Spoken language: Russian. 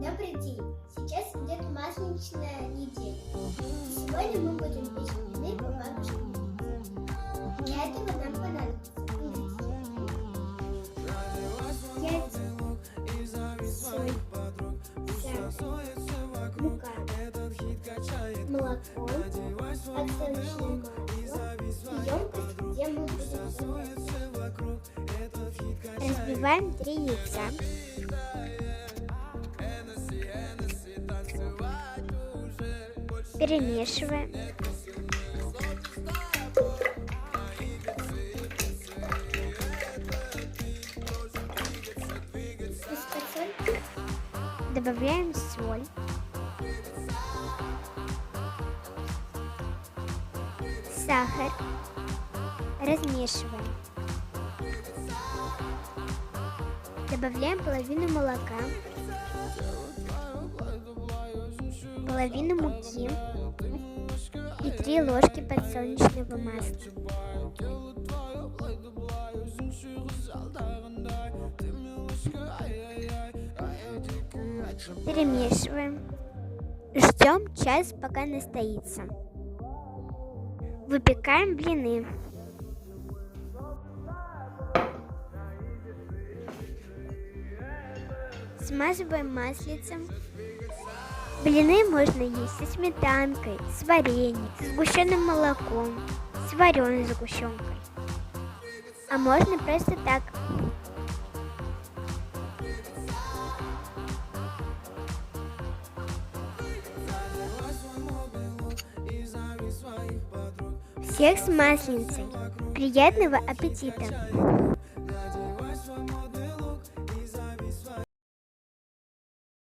Добрый день! Сейчас идет масленичная неделя. Сегодня мы будем печь блины по бабушкину. Для этого нам понадобится яйца, соль, сахар, мука, молоко, подсолнечное масло и емкость, где мы будем Разбиваем 3 яйца. Перемешиваем. Добавляем соль. Сахар. Размешиваем. Добавляем половину молока, половину муки и 3 ложки подсолнечного масла. Перемешиваем. Ждем час, пока настоится. Выпекаем блины. Смазываем маслицем. Блины можно есть со сметанкой, с вареньем, с сгущенным молоком, с вареной сгущенкой. А можно просто так. Всех с Масленицей. Приятного аппетита!